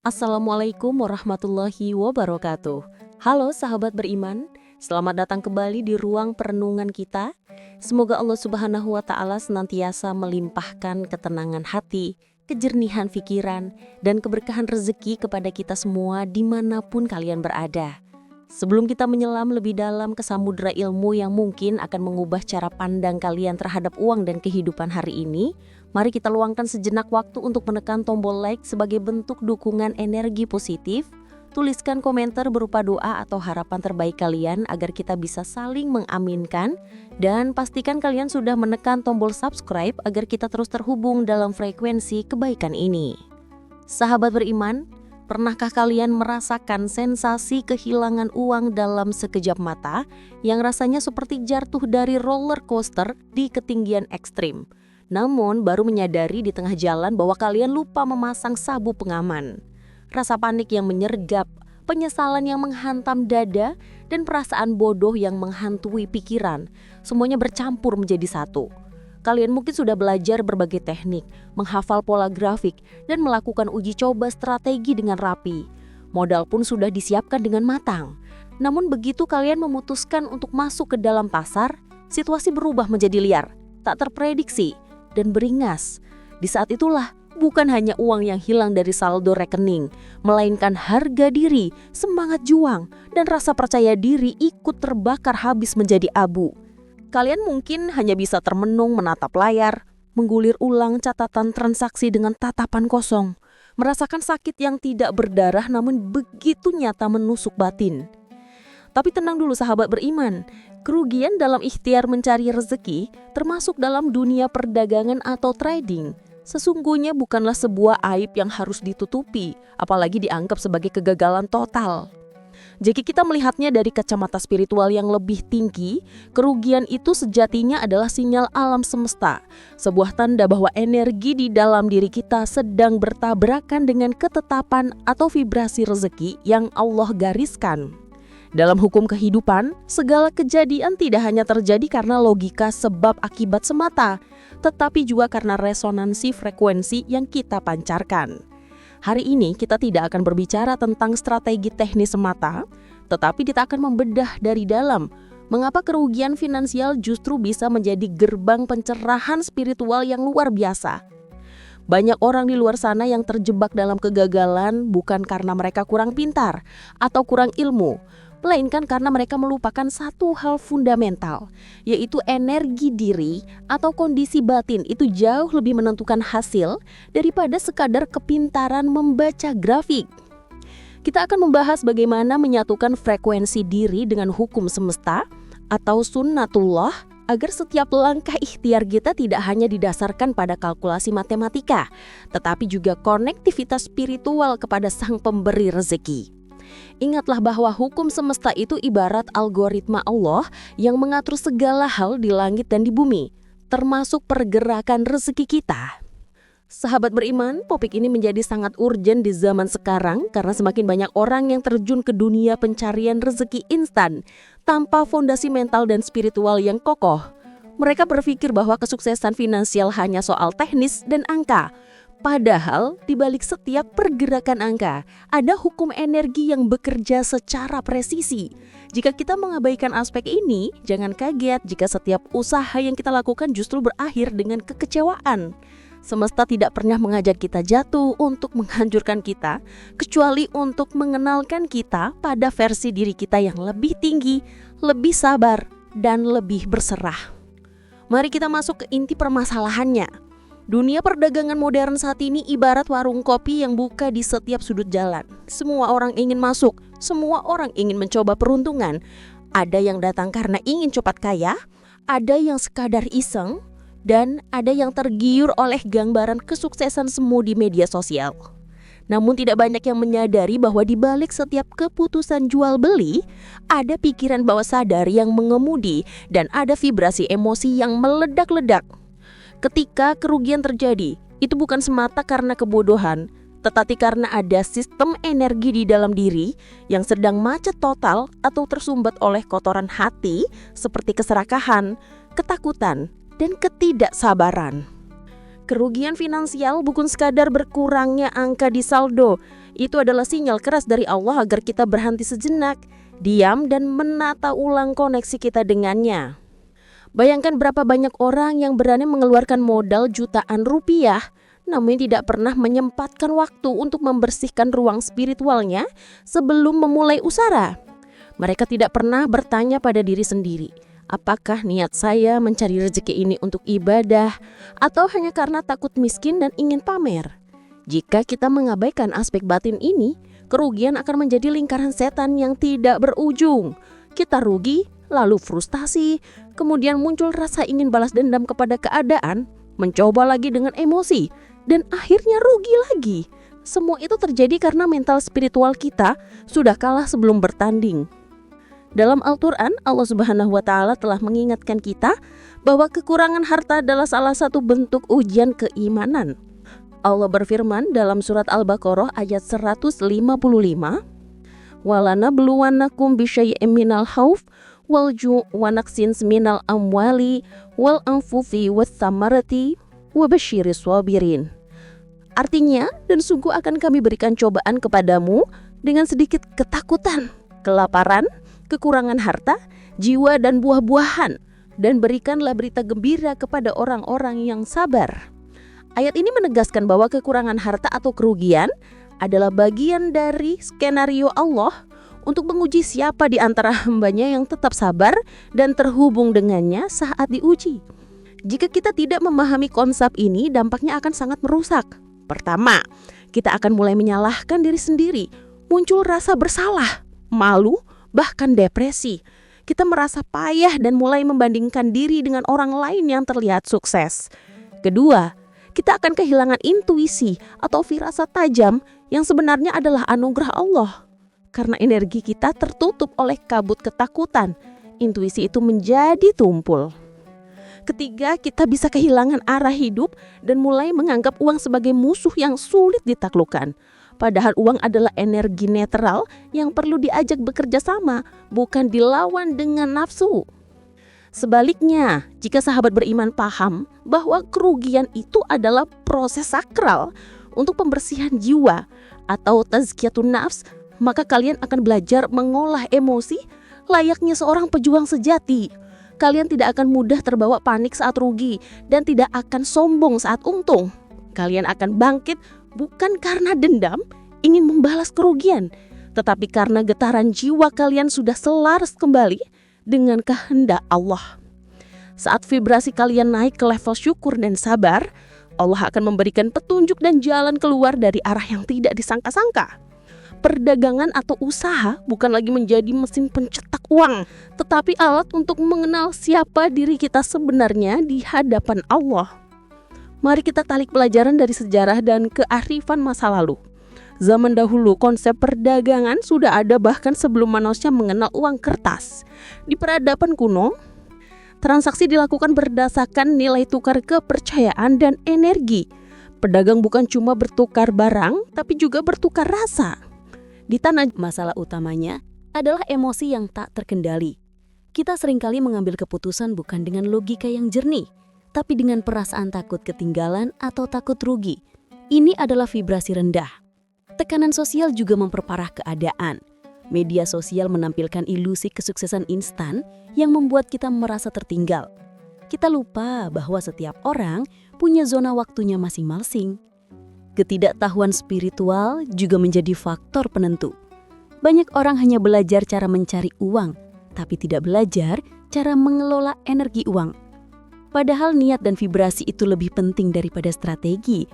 Assalamualaikum warahmatullahi wabarakatuh. Halo sahabat beriman, selamat datang kembali di ruang perenungan kita. Semoga Allah Subhanahu wa Ta'ala senantiasa melimpahkan ketenangan hati, kejernihan pikiran, dan keberkahan rezeki kepada kita semua dimanapun kalian berada. Sebelum kita menyelam lebih dalam ke samudera ilmu yang mungkin akan mengubah cara pandang kalian terhadap uang dan kehidupan hari ini, mari kita luangkan sejenak waktu untuk menekan tombol like sebagai bentuk dukungan energi positif. Tuliskan komentar berupa doa atau harapan terbaik kalian agar kita bisa saling mengaminkan. Dan pastikan kalian sudah menekan tombol subscribe agar kita terus terhubung dalam frekuensi kebaikan ini. Sahabat beriman, pernahkah kalian merasakan sensasi kehilangan uang dalam sekejap mata yang rasanya seperti jatuh dari roller coaster di ketinggian ekstrim? Namun baru menyadari di tengah jalan bahwa kalian lupa memasang sabuk pengaman. Rasa panik yang menyergap, penyesalan yang menghantam dada, dan perasaan bodoh yang menghantui pikiran, semuanya bercampur menjadi satu. Kalian mungkin sudah belajar berbagai teknik, menghafal pola grafik, dan melakukan uji coba strategi dengan rapi. Modal pun sudah disiapkan dengan matang. Namun begitu kalian memutuskan untuk masuk ke dalam pasar, situasi berubah menjadi liar, tak terprediksi, dan beringas. Di saat itulah, bukan hanya uang yang hilang dari saldo rekening, melainkan harga diri, semangat juang, dan rasa percaya diri ikut terbakar habis menjadi abu. Kalian mungkin hanya bisa termenung menatap layar, menggulir ulang catatan transaksi dengan tatapan kosong, merasakan sakit yang tidak berdarah namun begitu nyata menusuk batin. Tapi tenang dulu sahabat beriman, kerugian dalam ikhtiar mencari rezeki, termasuk dalam dunia perdagangan atau trading, sesungguhnya bukanlah sebuah aib yang harus ditutupi, apalagi dianggap sebagai kegagalan total. Jika kita melihatnya dari kacamata spiritual yang lebih tinggi, kerugian itu sejatinya adalah sinyal alam semesta, sebuah tanda bahwa energi di dalam diri kita sedang bertabrakan dengan ketetapan atau vibrasi rezeki yang Allah gariskan. Dalam hukum kehidupan, segala kejadian tidak hanya terjadi karena logika sebab akibat semata, tetapi juga karena resonansi frekuensi yang kita pancarkan. Hari ini kita tidak akan berbicara tentang strategi teknis semata, tetapi kita akan membedah dari dalam mengapa kerugian finansial justru bisa menjadi gerbang pencerahan spiritual yang luar biasa. Banyak orang di luar sana yang terjebak dalam kegagalan bukan karena mereka kurang pintar atau kurang ilmu, melainkan karena mereka melupakan satu hal fundamental, yaitu energi diri atau kondisi batin itu jauh lebih menentukan hasil daripada sekadar kepintaran membaca grafik. Kita akan membahas bagaimana menyatukan frekuensi diri dengan hukum semesta atau sunnatullah agar setiap langkah ikhtiar kita tidak hanya didasarkan pada kalkulasi matematika, tetapi juga konektivitas spiritual kepada Sang Pemberi rezeki. Ingatlah bahwa hukum semesta itu ibarat algoritma Allah yang mengatur segala hal di langit dan di bumi, termasuk pergerakan rezeki kita. Sahabat beriman, topik ini menjadi sangat urgen di zaman sekarang karena semakin banyak orang yang terjun ke dunia pencarian rezeki instan tanpa fondasi mental dan spiritual yang kokoh. Mereka berpikir bahwa kesuksesan finansial hanya soal teknis dan angka. Padahal di balik setiap pergerakan angka, ada hukum energi yang bekerja secara presisi. Jika kita mengabaikan aspek ini, jangan kaget jika setiap usaha yang kita lakukan justru berakhir dengan kekecewaan. Semesta tidak pernah mengajak kita jatuh untuk menghancurkan kita, kecuali untuk mengenalkan kita pada versi diri kita yang lebih tinggi, lebih sabar, dan lebih berserah. Mari kita masuk ke inti permasalahannya. Dunia perdagangan modern saat ini ibarat warung kopi yang buka di setiap sudut jalan. Semua orang ingin masuk, semua orang ingin mencoba peruntungan. Ada yang datang karena ingin cepat kaya, ada yang sekadar iseng, dan ada yang tergiur oleh gambaran kesuksesan semu di media sosial. Namun tidak banyak yang menyadari bahwa di balik setiap keputusan jual beli, ada pikiran bawah sadar yang mengemudi dan ada vibrasi emosi yang meledak-ledak. Ketika kerugian terjadi, itu bukan semata karena kebodohan, tetapi karena ada sistem energi di dalam diri yang sedang macet total atau tersumbat oleh kotoran hati seperti keserakahan, ketakutan, dan ketidaksabaran. Kerugian finansial bukan sekadar berkurangnya angka di saldo. Itu adalah sinyal keras dari Allah agar kita berhenti sejenak, diam dan menata ulang koneksi kita dengannya. Bayangkan berapa banyak orang yang berani mengeluarkan modal jutaan rupiah, namun tidak pernah menyempatkan waktu untuk membersihkan ruang spiritualnya sebelum memulai usaha. Mereka tidak pernah bertanya pada diri sendiri, apakah niat saya mencari rezeki ini untuk ibadah atau hanya karena takut miskin dan ingin pamer? Jika kita mengabaikan aspek batin ini, kerugian akan menjadi lingkaran setan yang tidak berujung. Kita rugi, lalu frustasi, kemudian muncul rasa ingin balas dendam kepada keadaan, mencoba lagi dengan emosi, dan akhirnya rugi lagi. Semua itu terjadi karena mental spiritual kita sudah kalah sebelum bertanding. Dalam Al-Quran, Allah Subhanahu wa Ta'ala telah mengingatkan kita bahwa kekurangan harta adalah salah satu bentuk ujian keimanan. Allah berfirman dalam surat Al-Baqarah ayat 155, "Walanabluwannakum bisyai'im minal khauf wal ju' wa naqsin minal amwali wal anfusi was samarati wa basyiris sabirin." Artinya, dan sungguh akan kami berikan cobaan kepadamu dengan sedikit ketakutan, kelaparan, kekurangan harta, jiwa dan buah-buahan, dan berikanlah berita gembira kepada orang-orang yang sabar. Ayat ini menegaskan bahwa kekurangan harta atau kerugian adalah bagian dari skenario Allah untuk menguji siapa di antara hambanya yang tetap sabar dan terhubung dengannya saat diuji. Jika kita tidak memahami konsep ini, dampaknya akan sangat merusak. Pertama, kita akan mulai menyalahkan diri sendiri, muncul rasa bersalah, malu, bahkan depresi. Kita merasa payah dan mulai membandingkan diri dengan orang lain yang terlihat sukses. Kedua, kita akan kehilangan intuisi atau firasat tajam yang sebenarnya adalah anugerah Allah. Karena energi kita tertutup oleh kabut ketakutan, intuisi itu menjadi tumpul. Ketiga, kita bisa kehilangan arah hidup dan mulai menganggap uang sebagai musuh yang sulit ditaklukkan. Padahal uang adalah energi netral yang perlu diajak bekerja sama, bukan dilawan dengan nafsu. Sebaliknya, jika sahabat beriman paham bahwa kerugian itu adalah proses sakral untuk pembersihan jiwa atau tazkiyatun nafs, maka kalian akan belajar mengolah emosi layaknya seorang pejuang sejati. Kalian tidak akan mudah terbawa panik saat rugi dan tidak akan sombong saat untung. Kalian akan bangkit bukan karena dendam, ingin membalas kerugian, tetapi karena getaran jiwa kalian sudah selaras kembali dengan kehendak Allah. Saat vibrasi kalian naik ke level syukur dan sabar, Allah akan memberikan petunjuk dan jalan keluar dari arah yang tidak disangka-sangka. Perdagangan atau usaha bukan lagi menjadi mesin pencetak uang, tetapi alat untuk mengenal siapa diri kita sebenarnya di hadapan Allah. Mari kita tarik pelajaran dari sejarah dan kearifan masa lalu. Zaman dahulu konsep perdagangan sudah ada bahkan sebelum manusia mengenal uang kertas. Di peradaban kuno, transaksi dilakukan berdasarkan nilai tukar kepercayaan dan energi. Pedagang bukan cuma bertukar barang, tapi juga bertukar rasa. Di tanah, masalah utamanya adalah emosi yang tak terkendali. Kita seringkali mengambil keputusan bukan dengan logika yang jernih, tapi dengan perasaan takut ketinggalan atau takut rugi. Ini adalah vibrasi rendah. Tekanan sosial juga memperparah keadaan. Media sosial menampilkan ilusi kesuksesan instan yang membuat kita merasa tertinggal. Kita lupa bahwa setiap orang punya zona waktunya masing-masing. Ketidaktahuan spiritual juga menjadi faktor penentu. Banyak orang hanya belajar cara mencari uang, tapi tidak belajar cara mengelola energi uang. Padahal niat dan vibrasi itu lebih penting daripada strategi.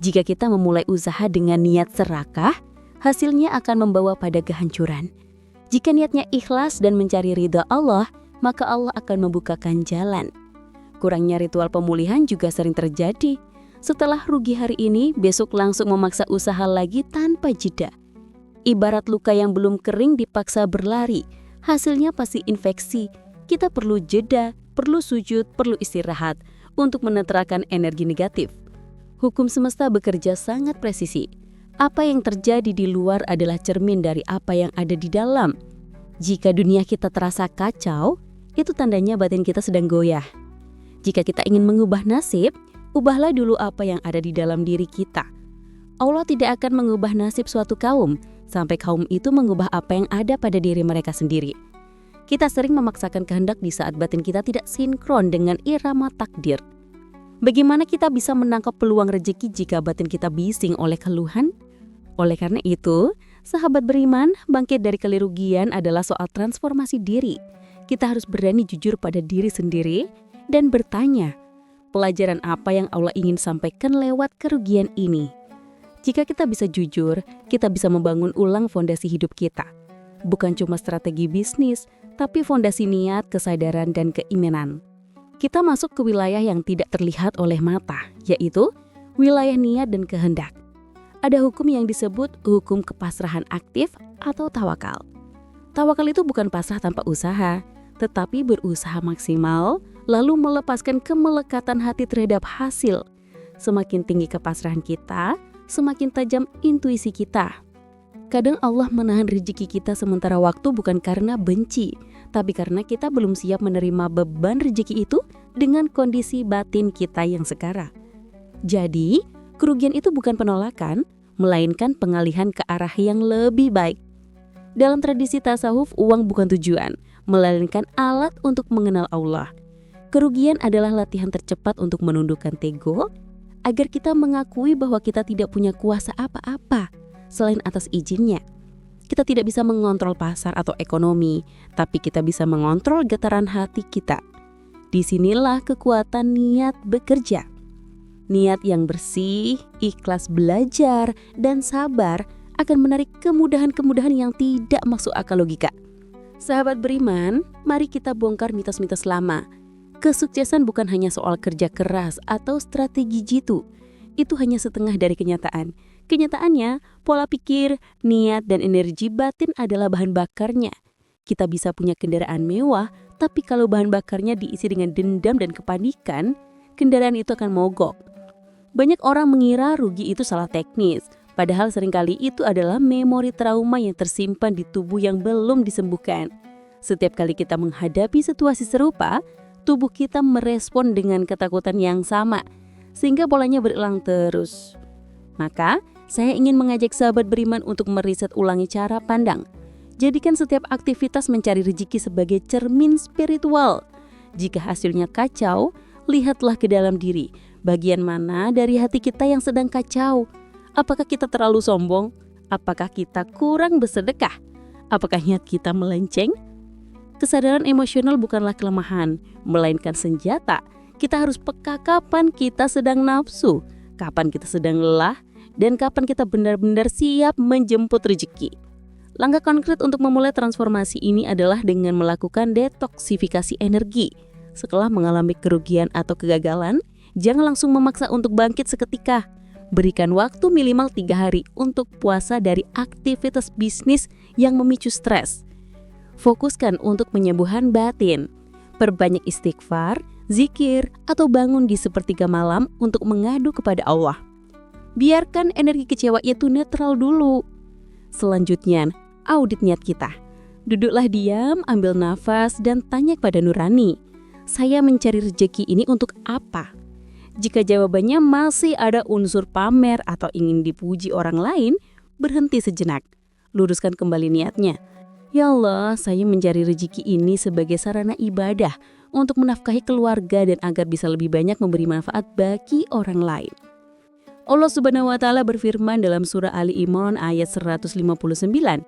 Jika kita memulai usaha dengan niat serakah, hasilnya akan membawa pada kehancuran. Jika niatnya ikhlas dan mencari ridha Allah, maka Allah akan membukakan jalan. Kurangnya ritual pemulihan juga sering terjadi. Setelah rugi hari ini, besok langsung memaksa usaha lagi tanpa jeda. Ibarat luka yang belum kering dipaksa berlari, hasilnya pasti infeksi. Kita perlu jeda, perlu sujud, perlu istirahat untuk menetralkan energi negatif. Hukum semesta bekerja sangat presisi. Apa yang terjadi di luar adalah cermin dari apa yang ada di dalam. Jika dunia kita terasa kacau, itu tandanya batin kita sedang goyah. Jika kita ingin mengubah nasib, ubahlah dulu apa yang ada di dalam diri kita. Allah tidak akan mengubah nasib suatu kaum sampai kaum itu mengubah apa yang ada pada diri mereka sendiri. Kita sering memaksakan kehendak di saat batin kita tidak sinkron dengan irama takdir. Bagaimana kita bisa menangkap peluang rezeki jika batin kita bising oleh keluhan? Oleh karena itu, sahabat beriman, bangkit dari kerugian adalah soal transformasi diri. Kita harus berani jujur pada diri sendiri dan bertanya, pelajaran apa yang Allah ingin sampaikan lewat kerugian ini? Jika kita bisa jujur, kita bisa membangun ulang fondasi hidup kita. Bukan cuma strategi bisnis, tapi fondasi niat, kesadaran, dan keimanan. Kita masuk ke wilayah yang tidak terlihat oleh mata, yaitu wilayah niat dan kehendak. Ada hukum yang disebut hukum kepasrahan aktif atau tawakal. Tawakal itu bukan pasrah tanpa usaha, tetapi berusaha maksimal, lalu melepaskan kemelekatan hati terhadap hasil. Semakin tinggi kepasrahan kita, semakin tajam intuisi kita. Kadang Allah menahan rezeki kita sementara waktu bukan karena benci, tapi karena kita belum siap menerima beban rezeki itu dengan kondisi batin kita yang sekarang. Jadi, kerugian itu bukan penolakan, melainkan pengalihan ke arah yang lebih baik. Dalam tradisi tasawuf, uang bukan tujuan, melainkan alat untuk mengenal Allah. Kerugian adalah latihan tercepat untuk menundukkan ego, agar kita mengakui bahwa kita tidak punya kuasa apa-apa selain atas izinnya. Kita tidak bisa mengontrol pasar atau ekonomi, tapi kita bisa mengontrol getaran hati kita. Disinilah kekuatan niat bekerja. Niat yang bersih, ikhlas belajar, dan sabar akan menarik kemudahan-kemudahan yang tidak masuk akal logika. Sahabat beriman, mari kita bongkar mitos-mitos lama. Kesuksesan bukan hanya soal kerja keras atau strategi jitu. Itu hanya setengah dari kenyataan. Kenyataannya, pola pikir, niat, dan energi batin adalah bahan bakarnya. Kita bisa punya kendaraan mewah, tapi kalau bahan bakarnya diisi dengan dendam dan kepanikan, kendaraan itu akan mogok. Banyak orang mengira rugi itu salah teknis, padahal seringkali itu adalah memori trauma yang tersimpan di tubuh yang belum disembuhkan. Setiap kali kita menghadapi situasi serupa, tubuh kita merespon dengan ketakutan yang sama, sehingga polanya berulang terus. Maka, saya ingin mengajak sahabat beriman untuk meriset ulangi cara pandang. Jadikan setiap aktivitas mencari rezeki sebagai cermin spiritual. Jika hasilnya kacau, lihatlah ke dalam diri. Bagian mana dari hati kita yang sedang kacau? Apakah kita terlalu sombong? Apakah kita kurang bersedekah? Apakah niat kita melenceng? Kesadaran emosional bukanlah kelemahan, melainkan senjata. Kita harus peka kapan kita sedang nafsu, kapan kita sedang lelah, dan kapan kita benar-benar siap menjemput rezeki. Langkah konkret untuk memulai transformasi ini adalah dengan melakukan detoksifikasi energi. Setelah mengalami kerugian atau kegagalan, jangan langsung memaksa untuk bangkit seketika. Berikan waktu minimal 3 hari untuk puasa dari aktivitas bisnis yang memicu stres. Fokuskan untuk penyembuhan batin. Perbanyak istighfar, zikir, atau bangun di sepertiga malam untuk mengadu kepada Allah. Biarkan energi kecewa itu netral dulu. Selanjutnya, audit niat kita. Duduklah diam, ambil nafas, dan tanya kepada nurani, saya mencari rezeki ini untuk apa? Jika jawabannya masih ada unsur pamer atau ingin dipuji orang lain, berhenti sejenak. Luruskan kembali niatnya. Ya Allah, saya mencari rezeki ini sebagai sarana ibadah untuk menafkahi keluarga dan agar bisa lebih banyak memberi manfaat bagi orang lain. Allah Subhanahu wa Ta'ala berfirman dalam surah Ali Imran ayat 159,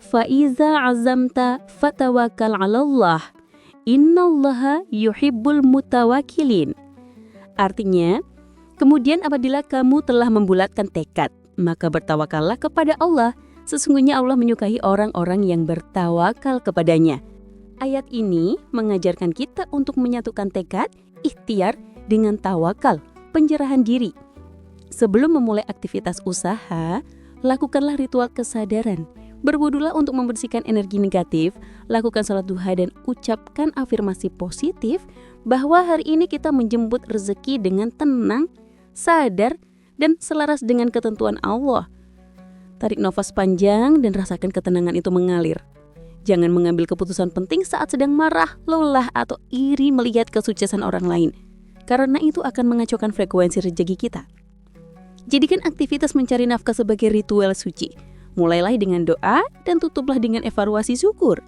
"Faiza azamta fatawakkal 'alallah, innallaha yuhibbul mutawakkilin." Artinya, kemudian apabila kamu telah membulatkan tekad, maka bertawakallah kepada Allah. Sesungguhnya Allah menyukai orang-orang yang bertawakal kepadanya. Ayat ini mengajarkan kita untuk menyatukan tekad, ikhtiar dengan tawakal, penyerahan diri. Sebelum memulai aktivitas usaha, lakukanlah ritual kesadaran. Berwudulah untuk membersihkan energi negatif, lakukan salat duha dan ucapkan afirmasi positif bahwa hari ini kita menjemput rezeki dengan tenang, sadar, dan selaras dengan ketentuan Allah. Tarik nafas panjang dan rasakan ketenangan itu mengalir. Jangan mengambil keputusan penting saat sedang marah, lelah, atau iri melihat kesuksesan orang lain, karena itu akan mengacaukan frekuensi rezeki kita. Jadikan aktivitas mencari nafkah sebagai ritual suci. Mulailah dengan doa dan tutuplah dengan evaluasi syukur.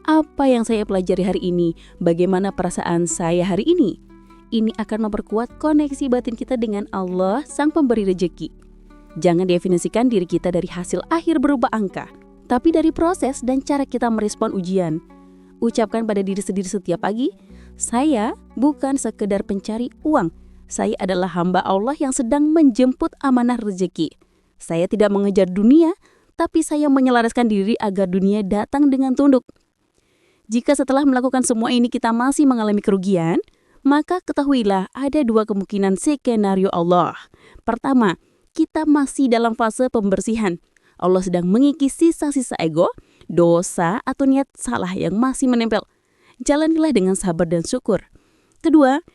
Apa yang saya pelajari hari ini? Bagaimana perasaan saya hari ini? Ini akan memperkuat koneksi batin kita dengan Allah, Sang Pemberi Rezeki. Jangan definisikan diri kita dari hasil akhir berupa angka, tapi dari proses dan cara kita merespon ujian. Ucapkan pada diri sendiri setiap pagi, saya bukan sekedar pencari uang. Saya adalah hamba Allah yang sedang menjemput amanah rezeki. Saya tidak mengejar dunia, tapi saya menyelaraskan diri agar dunia datang dengan tunduk. Jika setelah melakukan semua ini kita masih mengalami kerugian, maka ketahuilah ada dua kemungkinan skenario Allah. Pertama, kita masih dalam fase pembersihan. Allah sedang mengikis sisa-sisa ego, dosa atau niat salah yang masih menempel. Jalanilah dengan sabar dan syukur. Kedua,